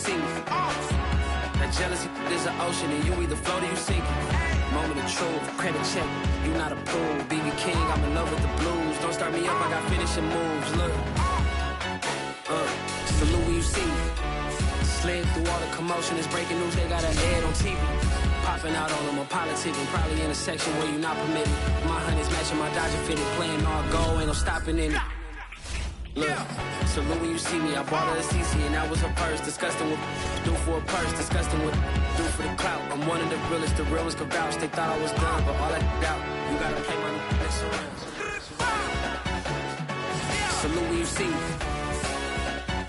see me. That jealousy is an ocean, and you either float or you sink. Moment of truth, credit check, you not approved. BB King, I'm in love with the blues. Don't start me up, I got finishing moves. Look, salute when you see me. Slid through all the commotion, it's breaking news, they got an ad on TV. Popping out on them, I'm politicking, probably in a section where you not permitted. My honey's matching my Dodger fitted, playing all gold, ain't no stopping in it. Look, salute when you see me, I bought her a CC and that was her purse. Disgusting with do for a purse, disgusting with do for the clout. I'm one of the realest, the realest could vouch. They thought I was done, but all that out, you gotta play my next around. Salute when you see me,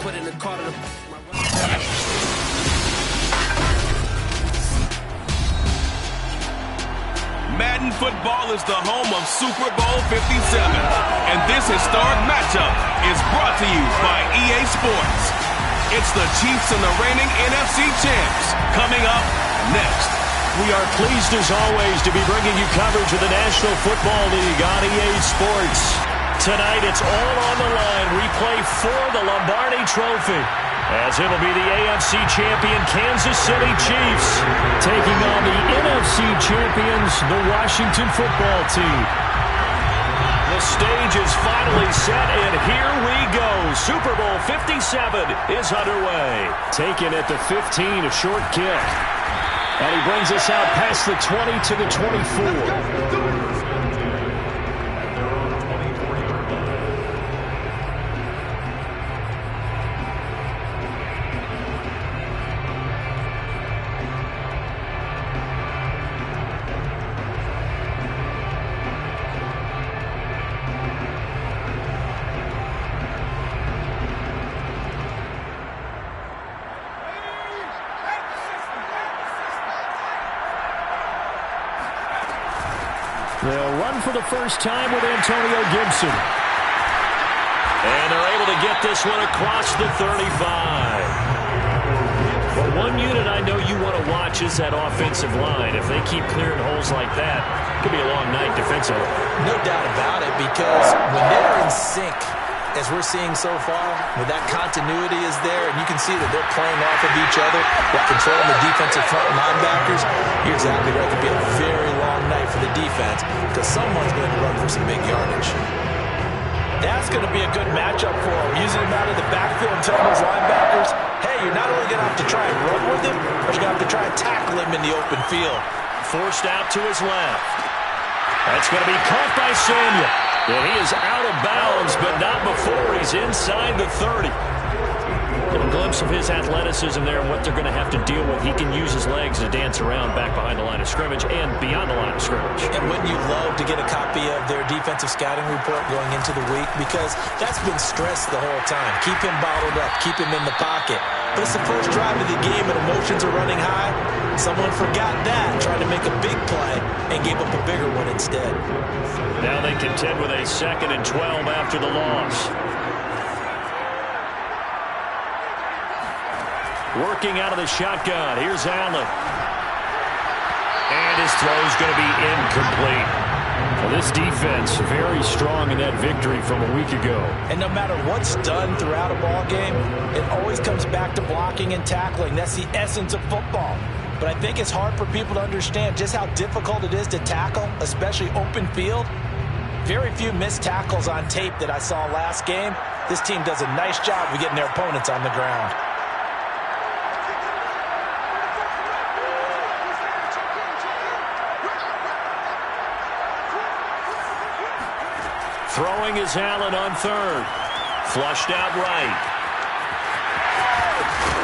put in the car to the Madden football is the home of Super Bowl 57, and this historic matchup is brought to you by EA Sports. It's the Chiefs and the reigning NFC champs coming up next. We are pleased as always to be bringing you coverage of the National Football League on EA Sports. Tonight it's all on the line. We play for the Lombardi Trophy, as it'll be the AFC champion Kansas City Chiefs taking on the NFC champions, the Washington Football Team. The stage is finally set, and here we go. Super Bowl 57 is underway. Taken at the 15, a short kick. And he brings us out past the 20 to the 24. They'll run for the first time with Antonio Gibson. And they're able to get this one across the 35. Well, one unit I know you want to watch is that offensive line. If they keep clearing holes like that, it could be a long night defensively. No doubt about it, because when they're in sync, as we're seeing so far, when that continuity is there, and you can see that they're playing off of each other while controlling the defensive front linebackers, you're exactly right. It could be a very long night for the defense, because someone's going to run for some big yardage. That's going to be a good matchup for them, using them out of the backfield and telling those linebackers, hey, you're not only going to have to try and run with him, but you're going to have to try and tackle him in the open field. Forced out to his left. That's going to be caught by Samuel. And he is out of bounds, but not before he's inside the 30. A glimpse of his athleticism there and what they're going to have to deal with. He can use his legs to dance around back behind the line of scrimmage and beyond the line of scrimmage. And wouldn't you love to get a copy of their defensive scouting report going into the week? Because that's been stressed the whole time. Keep him bottled up. Keep him in the pocket. But it's the first drive of the game and emotions are running high. Someone forgot that, tried to make a big play, and gave up a bigger one instead. Now they contend with a 2nd and 12 after the loss. Working out of the shotgun. Here's Allen. And his throw is going to be incomplete. Well, this defense very strong in that victory from a week ago. And no matter what's done throughout a ball game, it always comes back to blocking and tackling. That's the essence of football. But I think it's hard for people to understand just how difficult it is to tackle, especially open field. Very few missed tackles on tape that I saw last game. This team does a nice job of getting their opponents on the ground. Throwing is Allen on 3rd. Flushed out right.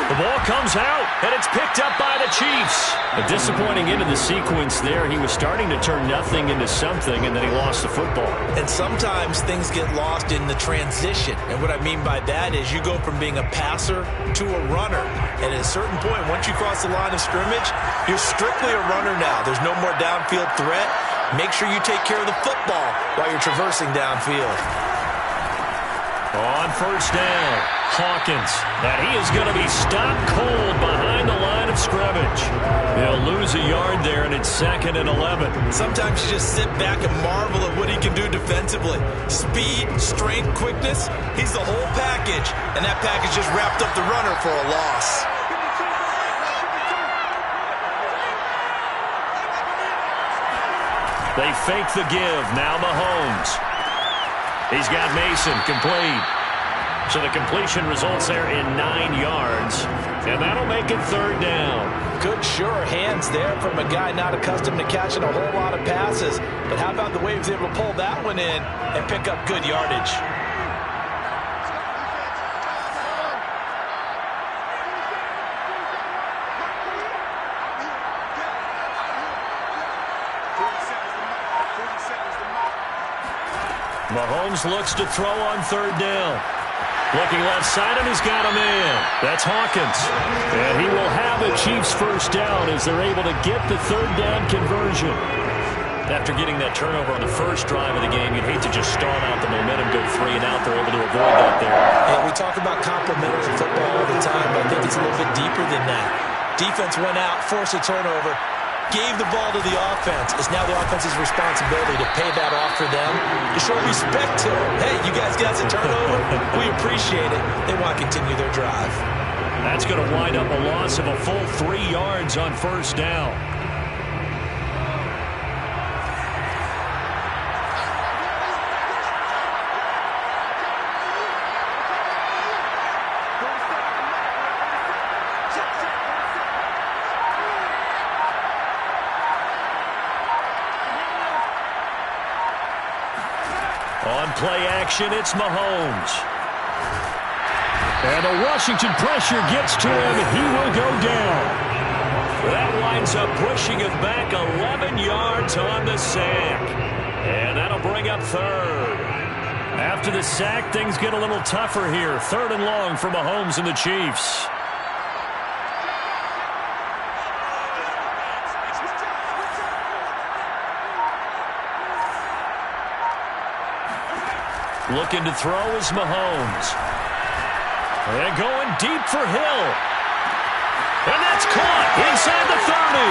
The ball comes out, and it's picked up by the Chiefs. A disappointing end of the sequence there. He was starting to turn nothing into something, and then he lost the football. And sometimes things get lost in the transition. And what I mean by that is you go from being a passer to a runner. And at a certain point, once you cross the line of scrimmage, you're strictly a runner now. There's no more downfield threat. Make sure you take care of the football while you're traversing downfield. On 1st down, Hawkins. And he is going to be stopped cold behind the line of scrimmage. They'll lose a yard there, and it's 2nd and 11. Sometimes you just sit back and marvel at what he can do defensively. Speed, strength, quickness, he's the whole package. And that package just wrapped up the runner for a loss. They fake the give. Now Mahomes. He's got Mason complete. So the completion results there in 9 yards. And that'll make it third down. Good, sure hands there from a guy not accustomed to catching a whole lot of passes. But how about the way he was able to pull that one in and pick up good yardage? Mahomes looks to throw on third down. Looking left side, and he's got a man. That's Hawkins. And he will have a Chiefs first down as they're able to get the third down conversion. After getting that turnover on the first drive of the game, you'd hate to just stall out the momentum, go 3 and out. They're able to avoid that there. Yeah, we talk about complementary football all the time, but I think it's a little bit deeper than that. Defense went out, forced a turnover, gave the ball to the offense. It's now the offense's responsibility to pay that off for them, to show respect to them. Hey, you guys got a turnover? We appreciate it. They want to continue their drive. That's going to wind up a loss of a full 3 yards on first down. On play action, it's Mahomes. And the Washington pressure gets to him. He will go down. That winds up pushing him back 11 yards on the sack. And that'll bring up third. After the sack, things get a little tougher here. Third and long for Mahomes and the Chiefs. Looking to throw is Mahomes. And going deep for Hill. And that's caught inside the 30.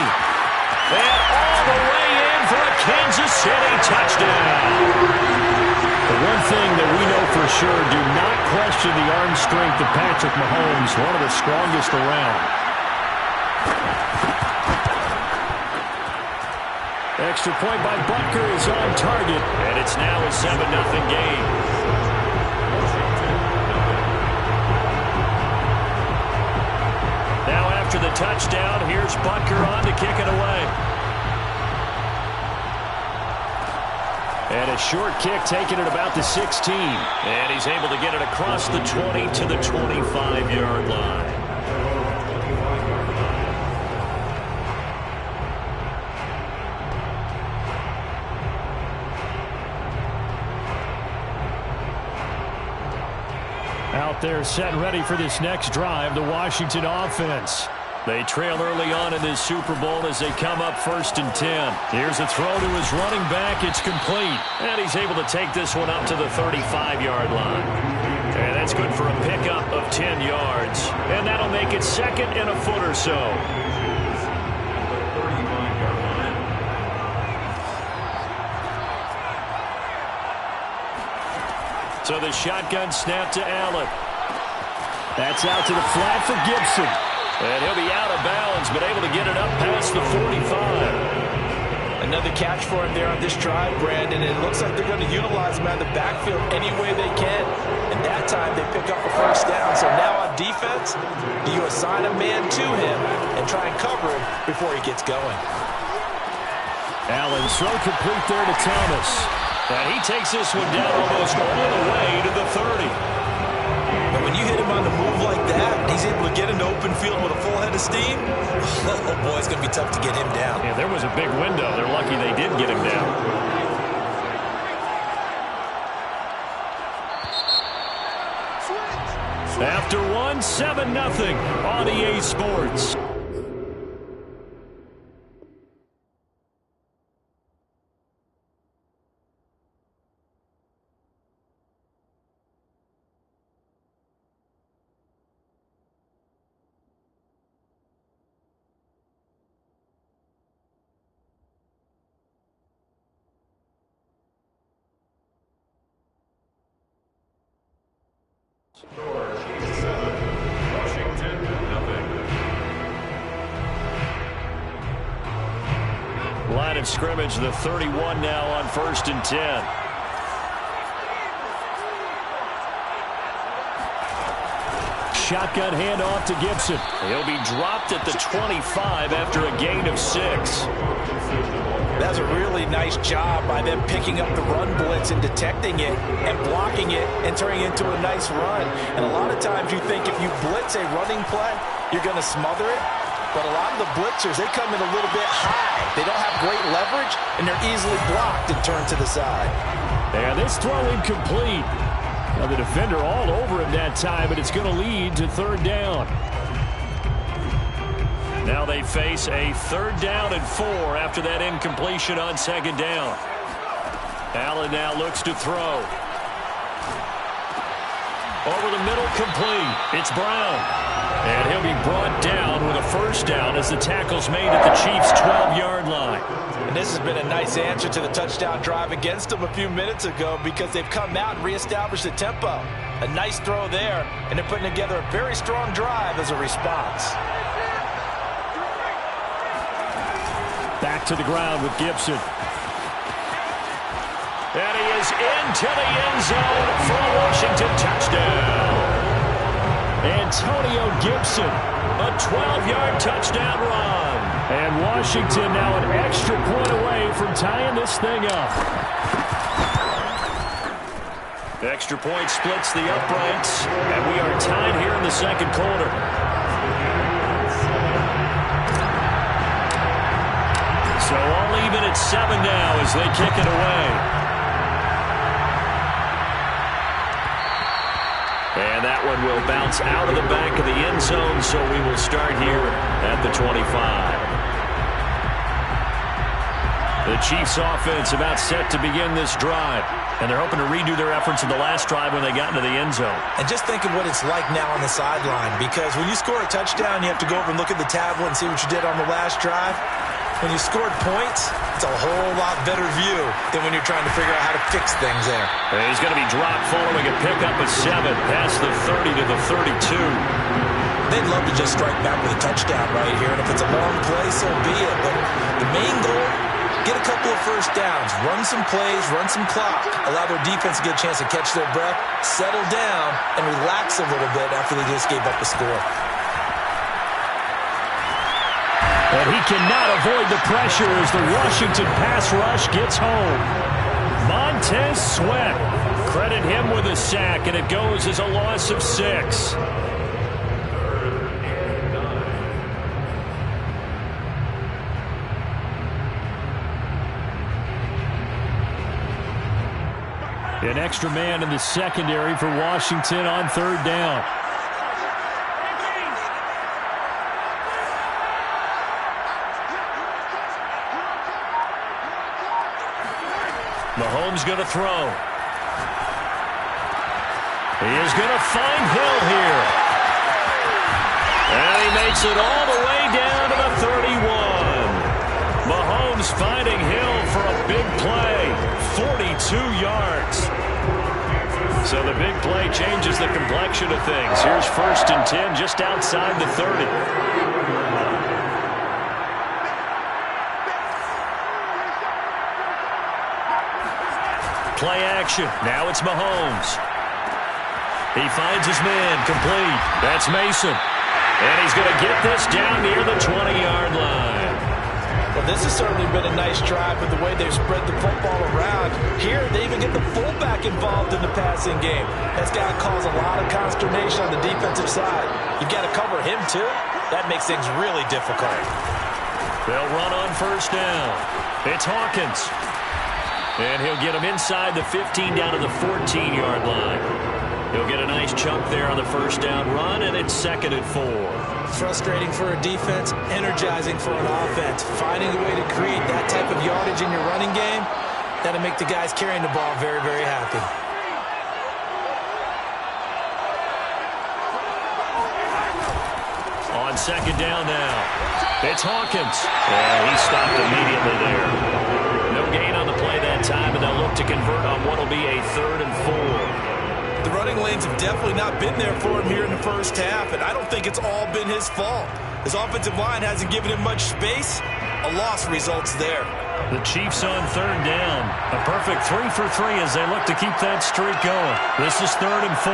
And all the way in for a Kansas City touchdown. The one thing that we know for sure, do not question the arm strength of Patrick Mahomes, one of the strongest around. Extra point by Butker is on target, and it's now a 7-0 game. Now after the touchdown, here's Butker on to kick it away. And a short kick taken at about the 16. And he's able to get it across the 20 to the 25-yard line. Out there set and ready for this next drive, the Washington offense. They trail early on in this Super Bowl as they come up 1st and 10. Here's a throw to his running back. It's complete. And he's able to take this one up to the 35-yard line. And that's good for a pickup of 10 yards. And that'll make it 2nd and a foot or so. So the shotgun snap to Allen. That's out to the flat for Gibson. And he'll be out of bounds, but able to get it up past the 45. Another catch for him there on this drive, Brandon. And it looks like they're going to utilize him out of the backfield any way they can. And that time they pick up a first down. So now on defense, do you assign a man to him and try and cover him before he gets going? Allen throw complete there to Thomas. And he takes this one down almost all the way to the 30. And when you hit him on the move like that, he's able to get into open field with a full head of steam. Oh, boy, it's going to be tough to get him down. Yeah, there was a big window. They're lucky they did get him down. After one, 7-0 on EA Sports. Line of scrimmage, the 31 now on 1st and 10. Shotgun handoff to Gibson. He'll be dropped at the 25 after a gain of 6. That's a really nice job by them picking up the run blitz and detecting it and blocking it and turning it into a nice run. And a lot of times you think if you blitz a running play, you're going to smother it. But a lot of the blitzers, they come in a little bit high. They don't have great leverage, and they're easily blocked and turned to the side. And this throw incomplete. Now the defender all over him that time, but it's going to lead to 3rd down. Now they face a 3rd down and 4 after that incompletion on 2nd down. Allen now looks to throw. Over the middle, complete. It's Brown. And he'll be brought down with a 1st down as the tackle's made at the Chiefs' 12-yard line. And this has been a nice answer to the touchdown drive against them a few minutes ago because they've come out and reestablished the tempo. A nice throw there, and they're putting together a very strong drive as a response. Back to the ground with Gibson. And he is into the end zone for a Washington touchdown. Antonio Gibson, a 12-yard touchdown run. And Washington now an extra point away from tying this thing up. The extra point splits the uprights, and we are tied here in the 2nd quarter. So all even at 7 now as they kick it away. And that one will bounce out of the back of the end zone, so we will start here at the 25. The Chiefs offense about set to begin this drive. And they're hoping to redo their efforts in the last drive when they got into the end zone. And just think of what it's like now on the sideline, because when you score a touchdown, you have to go over and look at the tablet and see what you did on the last drive. When you scored points, it's a whole lot better view than when you're trying to figure out how to fix things there. And he's going to be dropped following a pickup of 7 past the 30 to the 32. They'd love to just strike back with a touchdown right here, and if it's a long play, so be it. But the main goal, get a couple of 1st downs, run some plays, run some clock, allow their defense to get a chance to catch their breath, settle down, and relax a little bit after they just gave up the score. And he cannot avoid the pressure as the Washington pass rush gets home. Montez Sweat. Credit him with a sack, and it goes as a loss of 6. An extra man in the secondary for Washington on 3rd down. Mahomes going to throw. He is going to find Hill here. And he makes it all the way down to the 31. Mahomes finding Hill for a big play. 42 yards. So the big play changes the complexion of things. Here's 1st and 10 just outside the 30. Play action. Now it's Mahomes. He finds his man. Complete. That's Mason. And he's going to get this down near the 20-yard line. Well, this has certainly been a nice drive with the way they've spread the football around. Here, they even get the fullback involved in the passing game. That's got to cause a lot of consternation on the defensive side. You've got to cover him, too. That makes things really difficult. They'll run on 1st down. It's Hawkins. And he'll get him inside the 15 down to the 14-yard line. He'll get a nice chunk there on the 1st down run, and it's 2nd and 4. Frustrating for a defense, energizing for an offense. Finding a way to create that type of yardage in your running game, that'll make the guys carrying the ball very, very happy. On 2nd down now, it's Hawkins. And he stopped immediately there. No gain on the play that time, and they'll look to convert on what will be a 3rd and 4. The running lanes have definitely not been there for him here in the first half, and I don't think it's all been his fault. His offensive line hasn't given him much space, a loss results there. The Chiefs on third down. A perfect 3 for 3 as they look to keep that streak going. This is 3rd and 4.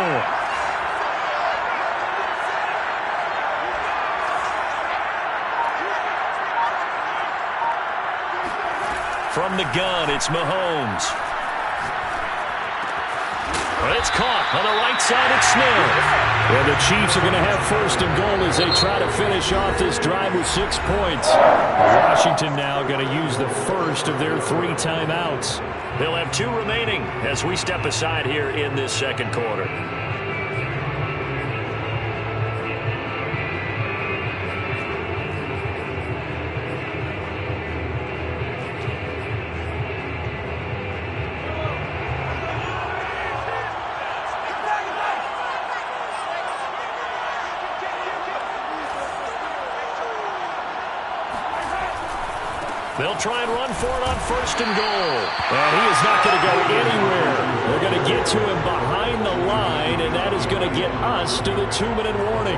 From the gun, it's Mahomes. It's caught on the right side. It's Snell. And the Chiefs are going to have 1st and goal as they try to finish off this drive with 6 points. Washington now going to use the first of their 3 timeouts. They'll have 2 remaining as we step aside here in this second quarter. They'll try and run for it on 1st and goal. And he is not going to go anywhere. They're going to get to him behind the line, and that is going to get us to the 2-minute warning.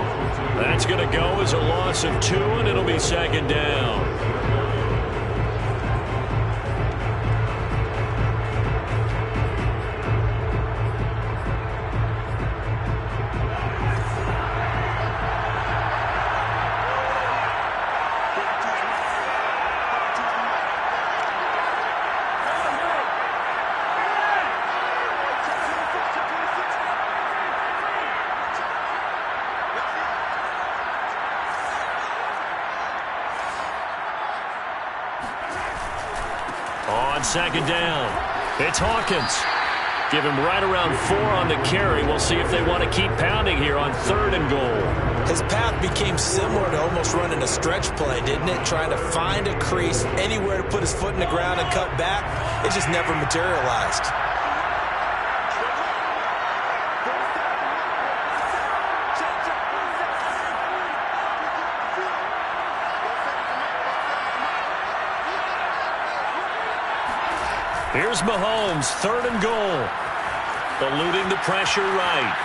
That's going to go as a loss of 2, and it'll be 2nd down. On 2nd down, it's Hawkins. Give him right around 4 on the carry. We'll see if they want to keep pounding here on 3rd and goal. His path became similar to almost running a stretch play, didn't it? Trying to find a crease, anywhere to put his foot in the ground and cut back. It just never materialized. Here's Mahomes, 3rd and goal. Eluding the pressure right.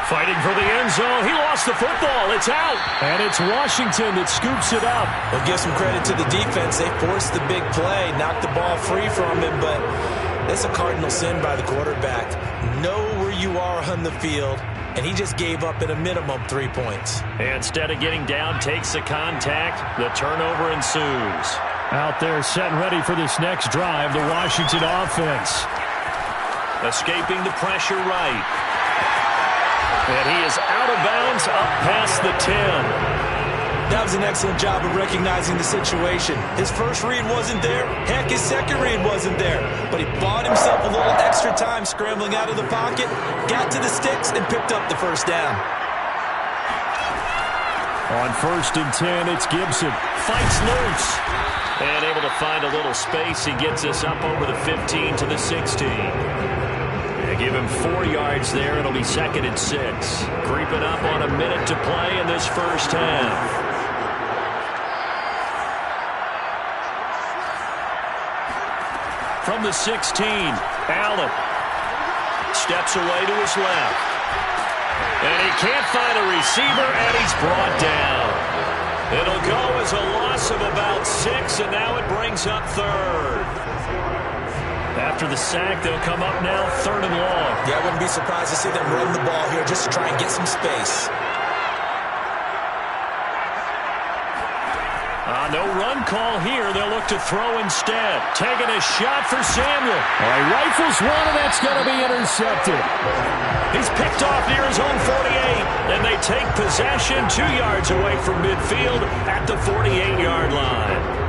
Fighting for the end zone. He lost the football. It's out. And it's Washington that scoops it up. Well, give some credit to the defense. They forced the big play, knocked the ball free from him, but it's a cardinal sin by the quarterback. Know where you are on the field, and he just gave up at a minimum 3 points. Instead of getting down, takes the contact. The turnover ensues. Out there set and ready for this next drive, the Washington offense. Escaping the pressure right. And he is out of bounds up past the 10. That was an excellent job of recognizing the situation. His first read wasn't there. Heck, his second read wasn't there. But he bought himself a little extra time scrambling out of the pocket, got to the sticks, and picked up the 1st down. On 1st and 10, it's Gibson. Fights loose. And able to find a little space. He gets us up over the 15 to the 16. They give him 4 yards there. It'll be 2nd and 6. Creeping up on a minute to play in this first half. From the 16, Allen steps away to his left. And he can't find a receiver, and he's brought down. It'll go as a loss of about 6, and now it brings up 3rd. After the sack, they'll come up now 3rd and long. Yeah, I wouldn't be surprised to see them run the ball here just to try and get some space. No run call here. They'll look to throw instead. Taking a shot for Samuel. He rifles one, and that's going to be intercepted. He's picked off near his own 48, and they take possession 2 yards away from midfield at the 48-yard line.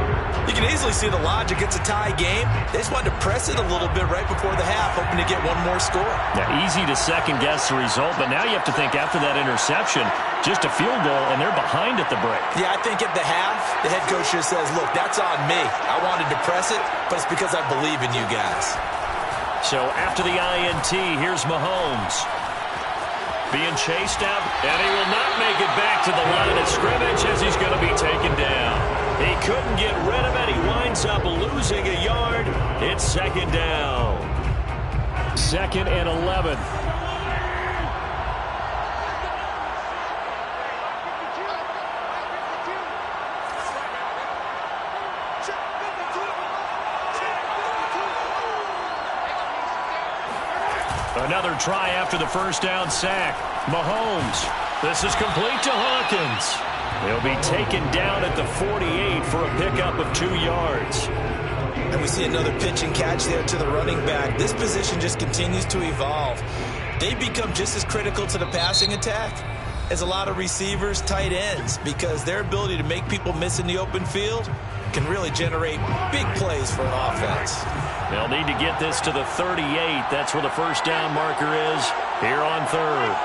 You can easily see the logic. It's a tie game. They just wanted to press it a little bit right before the half, hoping to get one more score. Now, easy to second-guess the result, but now you have to think after that interception, just a field goal, and they're behind at the break. Yeah, I think at the half, the head coach just says, look, that's on me. I wanted to press it, but it's because I believe in you guys. So after the INT, here's Mahomes. Being chased out, and he will not make it back to the line of scrimmage as he's going to be taken down. He couldn't get rid of it. He winds up losing a yard. It's 2nd down. 2nd and 11. Another try after the first down sack. Mahomes. This is complete to Hawkins. He'll be taken down at the 48 for a pickup of 2 yards. And we see another pitch and catch there to the running back. This position just continues to evolve. They become just as critical to the passing attack as a lot of receivers, tight ends, because their ability to make people miss in the open field can really generate big plays for an offense. They'll need to get this to the 38. That's where the first down marker is here on third.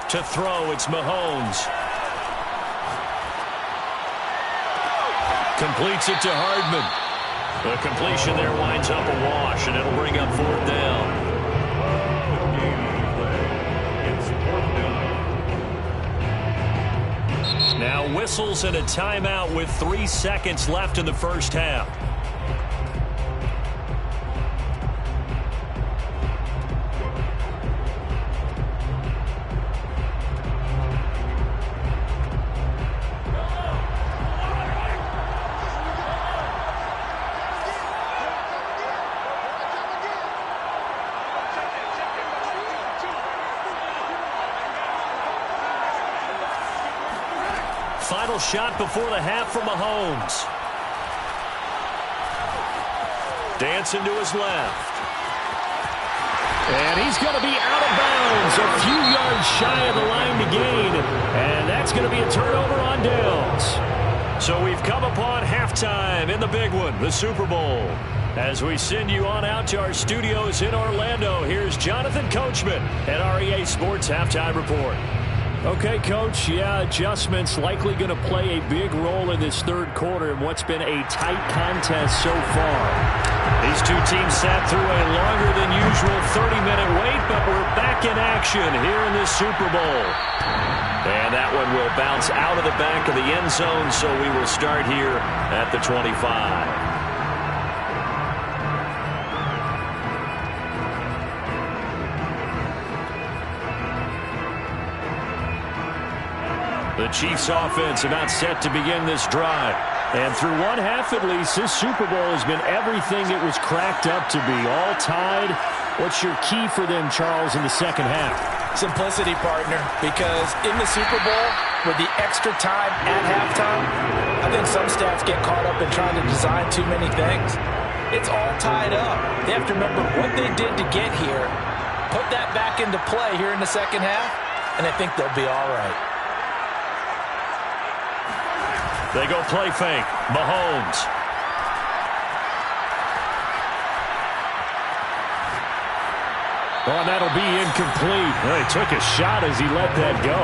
To throw, it's Mahomes. Completes it to Hardman. The completion there winds up a wash, and it'll bring up 4th down. Now whistles and a timeout with 3 seconds left in the first half. Final shot before the half from Mahomes. Dancing to his left. And he's going to be out of bounds, a few yards shy of the line to gain. And that's going to be a turnover on downs. So we've come upon halftime in the big one, the Super Bowl. As we send you on out to our studios in Orlando, here's Jonathan Coachman at our EA Sports Halftime Report. Okay, Coach, yeah, adjustments likely going to play a big role in this third quarter in what's been a tight contest so far. These two teams sat through a longer than usual 30-minute wait, but we're back in action here in this Super Bowl. And that one will bounce out of the back of the end zone, so we will start here at the 25. The Chiefs offense about set to begin this drive. And through one half at least, this Super Bowl has been everything it was cracked up to be. All tied. What's your key for them, Charles, in the second half? Simplicity, partner, because in the Super Bowl, with the extra time at halftime, I think some staffs get caught up in trying to design too many things. It's all tied up. They have to remember what they did to get here, put that back into play here in the second half, and I think they'll be all right. They go play fake. Mahomes. Oh, and that'll be incomplete. Well, he took a shot as he let that go.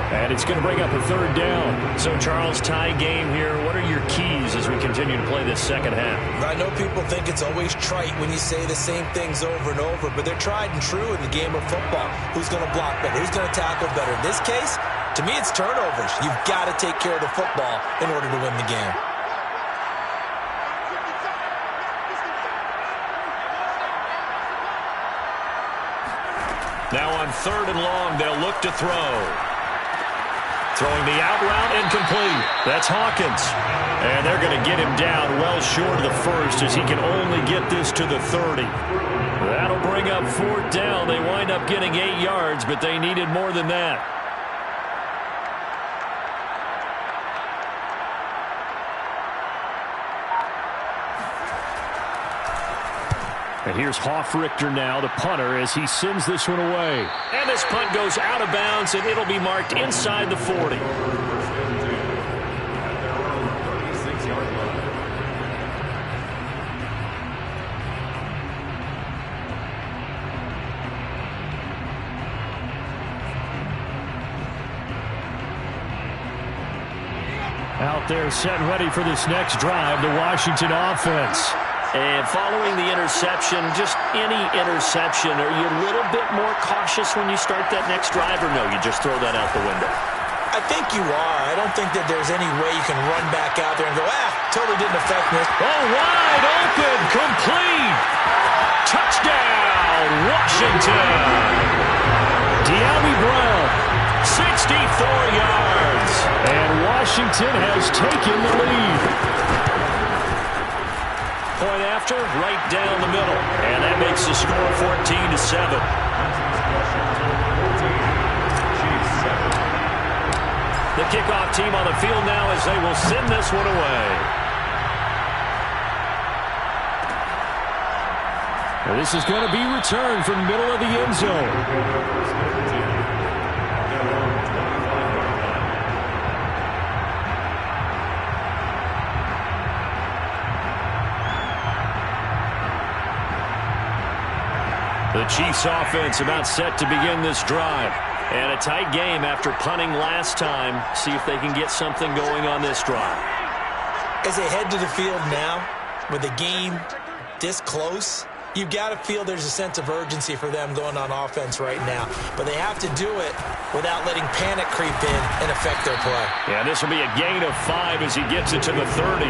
And it's going to bring up a third down. So, Charles, tie game here. What are your keys as we continue to play this second half? I know people think it's always trite when you say the same things over and over, but they're tried and true in the game of football. Who's going to block better? Who's going to tackle better? In this case, to me, it's turnovers. You've got to take care of the football in order to win the game. Now on 3rd and long, they'll look to throw. Throwing the out route, incomplete. That's Hawkins. And they're going to get him down well short of the first as he can only get this to the 30. That'll bring up 4th down. They wind up getting 8 yards, but they needed more than that. And here's Hofrichter now, the punter, as he sends this one away. And this punt goes out of bounds, and it'll be marked inside the 40. Out there set and ready for this next drive, the Washington offense. And following the interception, just any interception, are you a little bit more cautious when you start that next drive, or no, you just throw that out the window? I think you are. I don't think that there's any way you can run back out there and go, totally didn't affect me. Oh, wide open, complete. Touchdown, Washington. De'Ami Brown, 64 yards. And Washington has taken the lead. Point after, right down the middle. And that makes the score 14-7. The kickoff team on the field now as they will send this one away. And this is going to be returned from the middle of the end zone. The Chiefs offense about set to begin this drive. And a tight game after punting last time. See if they can get something going on this drive. As they head to the field now, with the game this close, you've got to feel there's a sense of urgency for them going on offense right now. But they have to do it without letting panic creep in and affect their play. Yeah, this will be a gain of 5 as he gets it to the 30.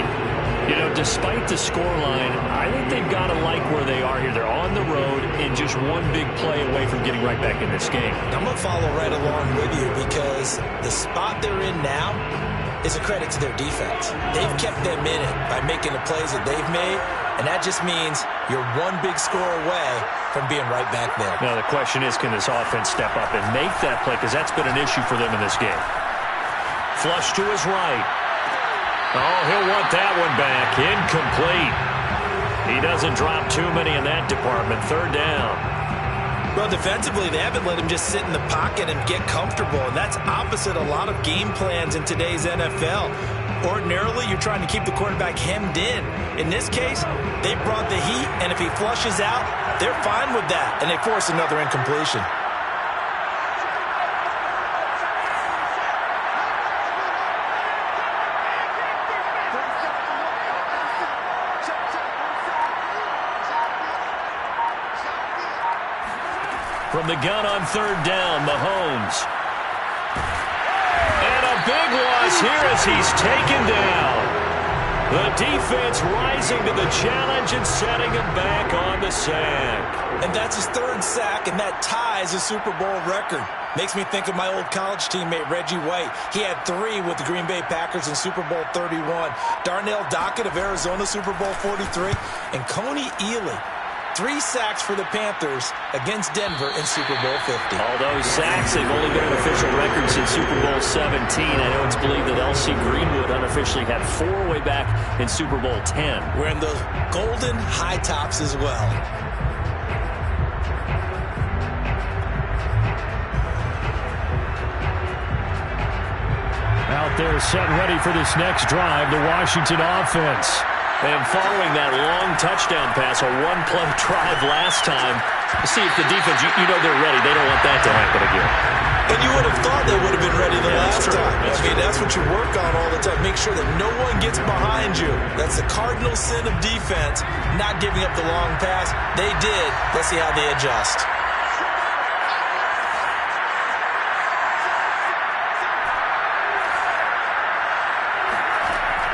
You know, despite the scoreline, I think they've got to like where they are here. They're on the road and just one big play away from getting right back in this game. I'm going to follow right along with you because the spot they're in now is a credit to their defense. They've kept them in it by making the plays that they've made, and that just means you're one big score away from being right back there. Now, the question is, can this offense step up and make that play? Because that's been an issue for them in this game. Flush to his right. Oh, he'll want that one back. Incomplete. He doesn't drop too many in that department. Third down. Well, defensively, they haven't let him just sit in the pocket and get comfortable, and that's opposite a lot of game plans in today's NFL. Ordinarily, you're trying to keep the quarterback hemmed in. In this case, they brought the heat, and if he flushes out, they're fine with that, and they force another incompletion. From the gun on third down, Mahomes. And a big loss here as he's taken down. The defense rising to the challenge and setting him back on the sack. And that's his third sack, and that ties a Super Bowl record. Makes me think of my old college teammate, Reggie White. He had 3 with the Green Bay Packers in Super Bowl 31. Darnell Dockett of Arizona, Super Bowl 43. And Coney Ealy, 3 sacks for the Panthers against Denver in Super Bowl 50. All those sacks, they've only been an official record since Super Bowl 17. I know it's believed that L.C. Greenwood unofficially had 4 way back in Super Bowl 10. Wearing those golden high tops as well. Out there set ready for this next drive, the Washington offense. And following that long touchdown pass, a one-play drive last time, see if the defense, you know they're ready. They don't want that to happen again. And you would have thought they would have been ready the last time. That's what you work on all the time. Make sure that no one gets behind you. That's the cardinal sin of defense, not giving up the long pass. They did. Let's see how they adjust.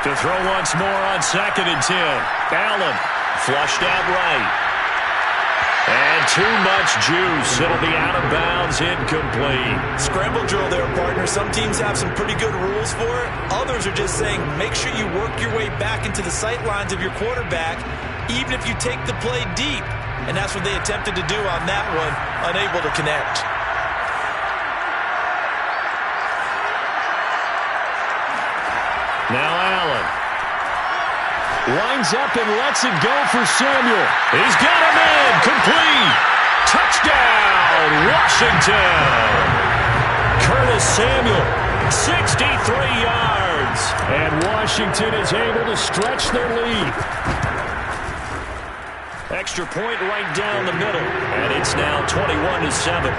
To throw once more on 2nd and 10. Allen flushed out right. And too much juice. It'll be out of bounds, incomplete. Scramble drill there, partner. Some teams have some pretty good rules for it. Others are just saying make sure you work your way back into the sight lines of your quarterback, even if you take the play deep. And that's what they attempted to do on that one, unable to connect. Now Allen winds up and lets it go for Samuel. He's got him in. Complete. Touchdown, Washington. Curtis Samuel, 63 yards. And Washington is able to stretch their lead. Extra point right down the middle. And it's now 21-7.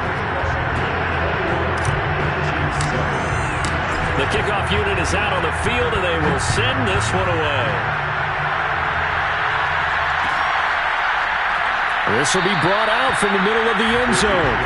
The kickoff unit is out on the field, and they will send this one away. This will be brought out from the middle of the end zone.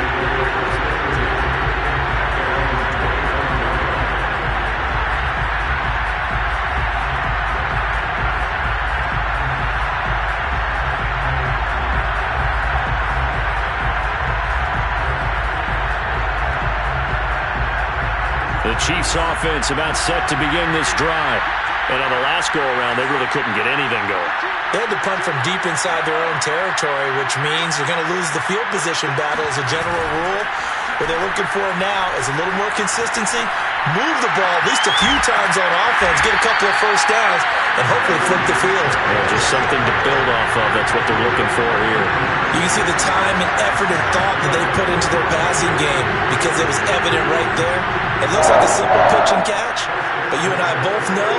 The Chiefs offense about set to begin this drive. And on the last go-around, they really couldn't get anything going. They had to punt from deep inside their own territory, which means they're going to lose the field position battle as a general rule. What they're looking for now is a little more consistency, move the ball at least a few times on offense, get a couple of first downs, and hopefully flip the field. Yeah, just something to build off of. That's what they're looking for here. You can see the time and effort and thought that they put into their passing game because it was evident right there. It looks like a simple pitch and catch, but you and I both know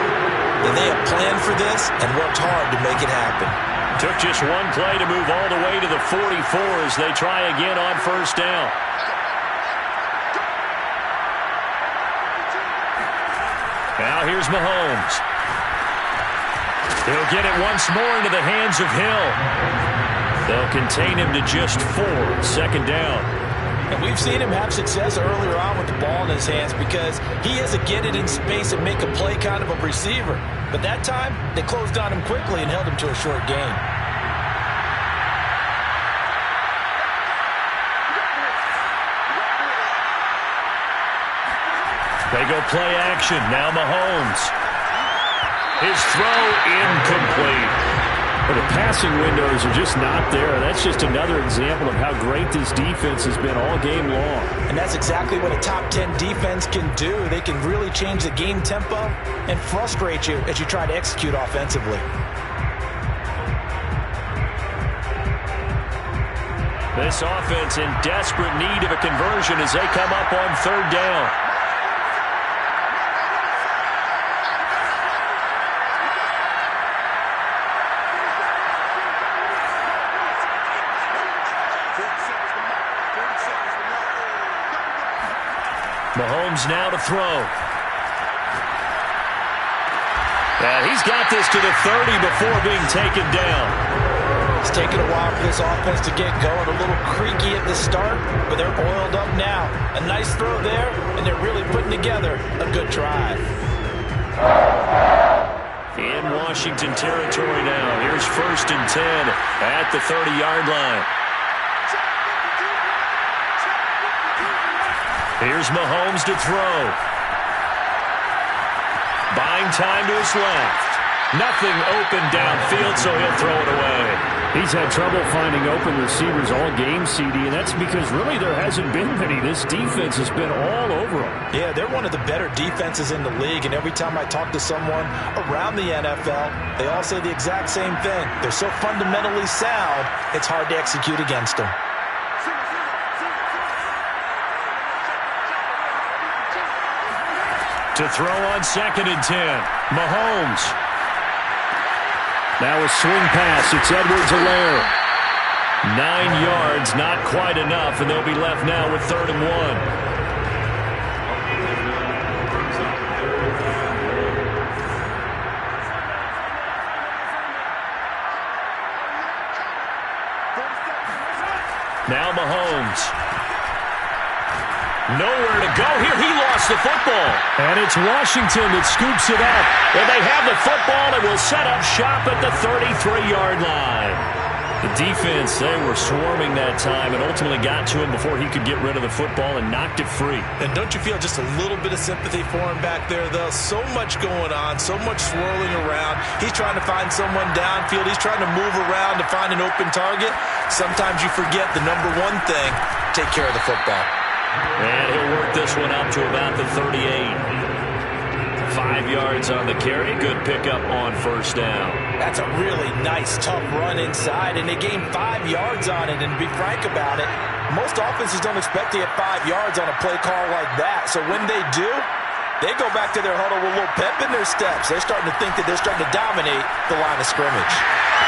that they have planned for this and worked hard to make it happen. Took just one play to move all the way to the 44 as they try again on first down. Now here's Mahomes. He'll get it once more into the hands of Hill. They'll contain him to just 4, second down. And we've seen him have success earlier on with the ball in his hands because he is a get it in space and make a play kind of a receiver. But that time, they closed on him quickly and held him to a short gain. They go play action. Now Mahomes. His throw incomplete. But the passing windows are just not there. That's just another example of how great this defense has been all game long. And that's exactly what a top 10 defense can do. They can really change the game tempo and frustrate you as you try to execute offensively. This offense in desperate need of a conversion as they come up on third down. Mahomes now to throw. And he's got this to the 30 before being taken down. It's taken a while for this offense to get going. A little creaky at the start, but they're oiled up now. A nice throw there, and they're really putting together a good drive. In Washington territory now. Here's 1st and 10 at the 30-yard line. Here's Mahomes to throw. Buying time to his left. Nothing open downfield, so he'll throw it away. He's had trouble finding open receivers all game, CD, and that's because really there hasn't been many. This defense has been all over them. Yeah, they're one of the better defenses in the league, and every time I talk to someone around the NFL, they all say the exact same thing. They're so fundamentally sound, it's hard to execute against them. To throw on 2nd and 10. Mahomes. Now a swing pass. It's Edwards-Helaire. 9 yards, not quite enough, and they'll be left now with 3rd and 1. Now Mahomes. Nowhere to go here. He lost the football. And it's Washington that scoops it up. And they have the football and will set up shop at the 33-yard line. The defense, they were swarming that time and ultimately got to him before he could get rid of the football and knocked it free. And don't you feel just a little bit of sympathy for him back there, though? So much going on, so much swirling around. He's trying to find someone downfield. He's trying to move around to find an open target. Sometimes you forget the number one thing, take care of the football. And he'll work this one up to about the 38. 5 yards on the carry. Good pickup on first down. That's a really nice, tough run inside, and they gained 5 yards on it. And to be frank about it, most offenses don't expect to get 5 yards on a play call like that. So when they do, they go back to their huddle with a little pep in their steps. They're starting to think that they're starting to dominate the line of scrimmage.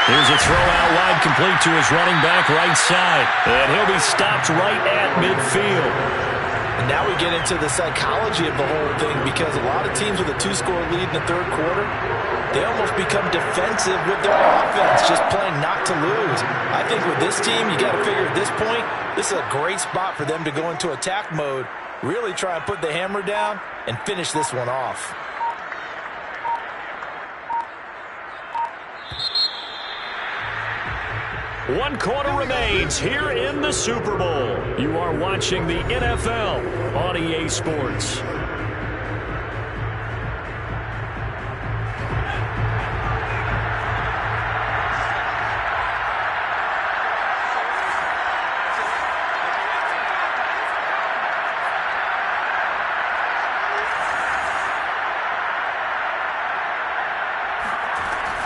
Here's a throw out wide complete to his running back right side. And he'll be stopped right at midfield. And now we get into the psychology of the whole thing because a lot of teams with a 2-score lead in the third quarter, they almost become defensive with their offense, just playing not to lose. I think with this team, you got to figure at this point, this is a great spot for them to go into attack mode, really try and put the hammer down and finish this one off. One quarter remains here in the Super Bowl. You are watching the NFL on EA Sports.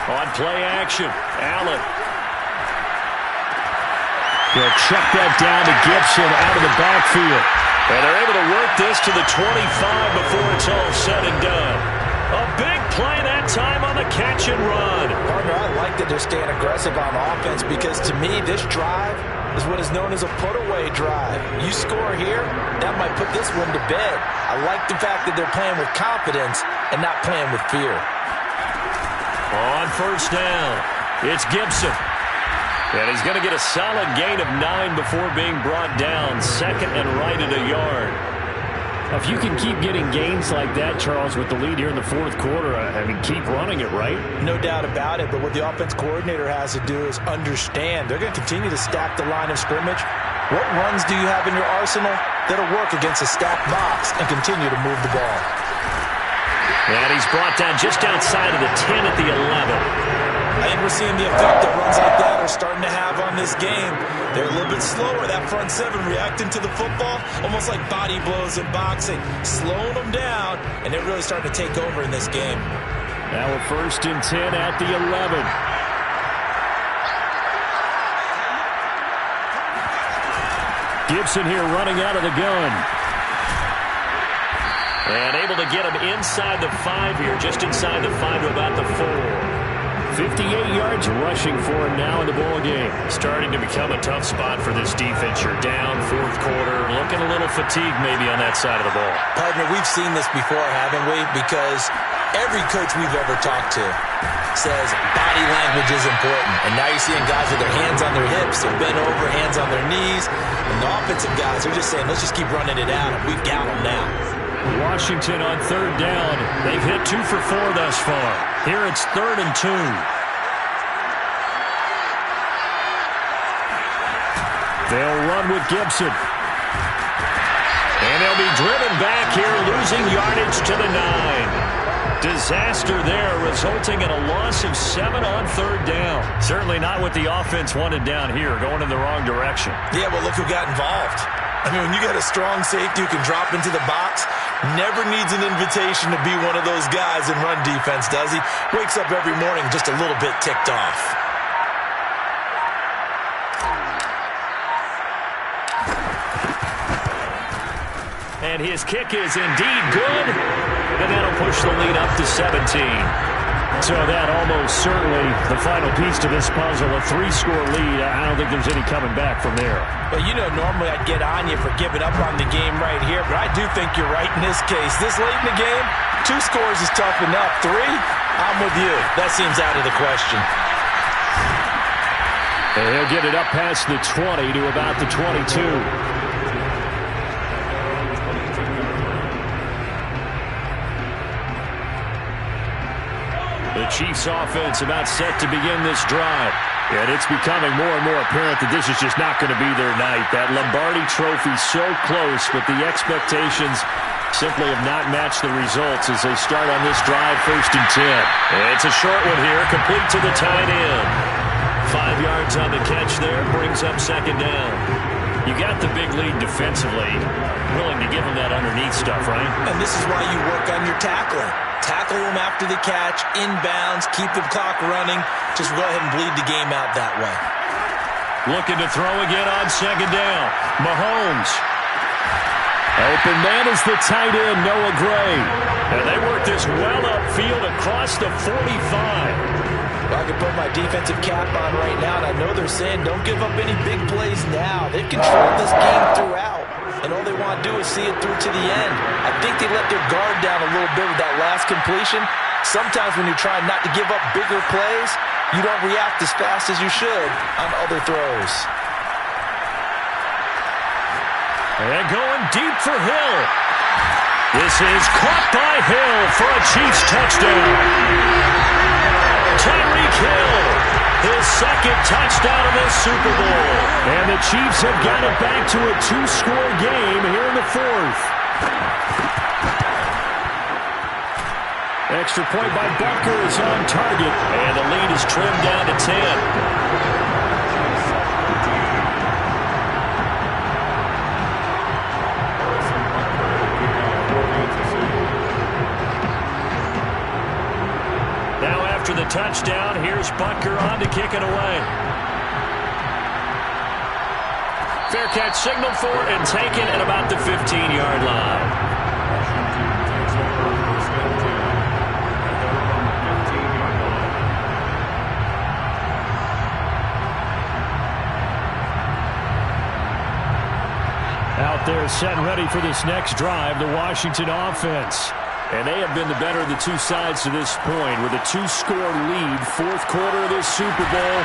On play action, Allen. He'll check that down to Gibson out of the backfield. And they're able to work this to the 25 before it's all said and done. A big play that time on the catch and run. Partner, I like that they're staying aggressive on offense because to me, this drive is what is known as a put-away drive. You score here, that might put this one to bed. I like the fact that they're playing with confidence and not playing with fear. On first down, it's Gibson. And he's going to get a solid gain of 9 before being brought down. Second and right at a yard. If you can keep getting gains like that, Charles, with the lead here in the fourth quarter, I mean, keep running it, right? No doubt about it, but what the offense coordinator has to do is understand. They're going to continue to stack the line of scrimmage. What runs do you have in your arsenal that'll work against a stacked box and continue to move the ball? And he's brought down just outside of the 10 at the 11. I think we're seeing the effect that runs like that are starting to have on this game. They're a little bit slower, that front seven reacting to the football, almost like body blows in boxing, slowing them down, and they're really starting to take over in this game. Now a 1st and 10 at the 11. Gibson here running out of the gun. And able to get him inside the 5 here, just inside the 5 to about the 4. 58 yards rushing for him now in the ball game. Starting to become a tough spot for this defense. You're down fourth quarter, looking a little fatigued maybe on that side of the ball. Partner, we've seen this before, haven't we? Because every coach we've ever talked to says body language is important. And now you're seeing guys with their hands on their hips, they're bent over, hands on their knees. And the offensive guys are just saying, let's just keep running it out. We've got them now. Washington on 3rd down. They've hit 2 for 4 thus far. Here it's 3rd and 2. They'll run with Gibson. And they'll be driven back here, losing yardage to the 9. Disaster there, resulting in a loss of 7 on 3rd down. Certainly not what the offense wanted down here, going in the wrong direction. Yeah, well, look who got involved. I mean, when you got a strong safety who can drop into the box, never needs an invitation to be one of those guys in run defense, does he? Wakes up every morning just a little bit ticked off. And his kick is indeed good. And that'll push the lead up to 17. So that almost certainly the final piece to this puzzle, a 3-score lead. I don't think there's any coming back from there. Well, you know, normally I'd get on you for giving up on the game right here, but I do think you're right in this case. This late in the game, 2 scores is tough enough. 3, I'm with you. That seems out of the question. And he'll get it up past the 20 to about the 22. The Chiefs offense about set to begin this drive. And it's becoming more and more apparent that this is just not going to be their night. That Lombardi trophy so close, but the expectations simply have not matched the results as they start on this drive 1st and 10. And it's a short one here, complete to the tight end. 5 yards on the catch there, brings up 2nd down. You got the big lead defensively, willing to give them that underneath stuff, right? And this is why you work on your tackling. Tackle them after the catch, inbounds, keep the clock running. Just go ahead and bleed the game out that way. Looking to throw again on 2nd down. Mahomes. Open man is the tight end, Noah Gray. And they work this well upfield across the 45. Well, I can put my defensive cap on right now, and I know they're saying don't give up any big plays now. They've controlled this game throughout, and all they want to do is see it through to the end. I think they let their guard down a little bit with that last completion. Sometimes when you're trying not to give up bigger plays, you don't react as fast as you should on other throws. And going deep for Hill. This is caught by Hill for a Chiefs touchdown. Tyreek Hill, his 2nd touchdown of this Super Bowl. And the Chiefs have got it back to a 2-score game here in the 4th. Extra point by Bucker is on target. And the lead is trimmed down to 10. Now after the touchdown. Here's Butker on to kick it away. Fair catch signaled for and taken at about the 15-yard line. Out there set and ready for this next drive, the Washington offense. And they have been the better of the two sides to this point with a 2-score lead, fourth quarter of this Super Bowl,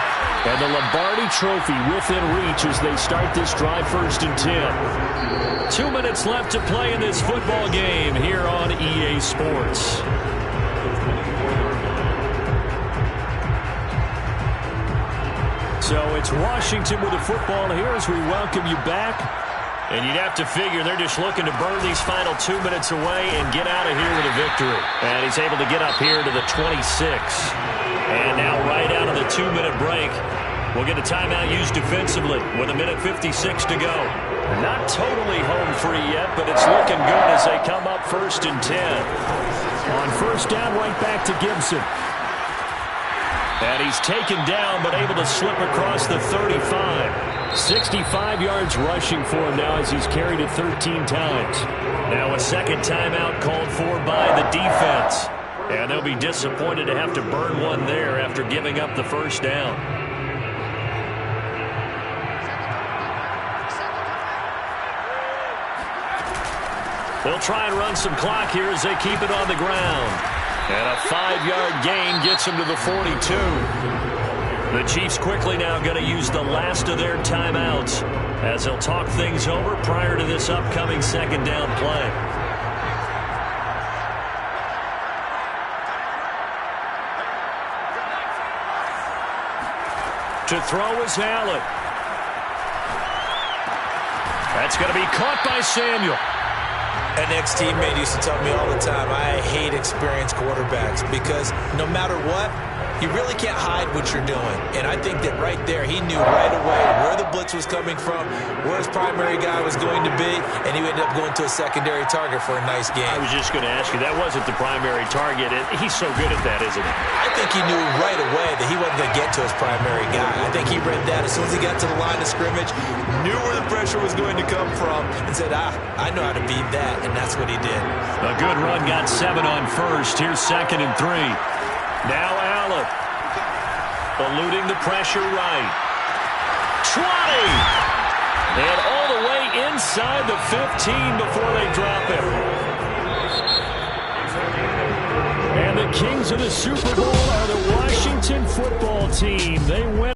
and the Lombardi Trophy within reach as they start this drive 1st and 10. 2 minutes left to play in this football game here on EA Sports. So it's Washington with the football here as we welcome you back. And you'd have to figure they're just looking to burn these final 2 minutes away and get out of here with a victory. And he's able to get up here to the 26. And now right out of the 2-minute break, we'll get a timeout used defensively with 1:56 to go. Not totally home free yet, but it's looking good as they come up 1st and 10. On 1st down, right back to Gibson. And he's taken down, but able to slip across the 35. 65 yards rushing for him now as he's carried it 13 times. Now a second timeout called for by the defense. And they'll be disappointed to have to burn one there after giving up the 1st down. They'll try and run some clock here as they keep it on the ground. And a 5-yard gain gets him to the 42. The Chiefs quickly now going to use the last of their timeouts as they'll talk things over prior to this upcoming second down play. To throw is Allen. That's going to be caught by Samuel. An ex-teammate used to tell me all the time, I hate experienced quarterbacks because no matter what, you really can't hide what you're doing. And I think that right there, he knew right away where the blitz was coming from, where his primary guy was going to be, and he ended up going to a secondary target for a nice game. I was just going to ask you, that wasn't the primary target. He's so good at that, isn't he? I think he knew right away that he wasn't going to get to his primary guy. I think he read that as soon as he got to the line of scrimmage, knew where the pressure was going to come from, and said, I know how to beat that, and that's what he did. A good run got 7 on 1st. Here's 2nd and 3. Now Allen, eluding the pressure right. 20! And all the way inside the 15 before they drop him. And the kings of the Super Bowl are the Washington football team. They win.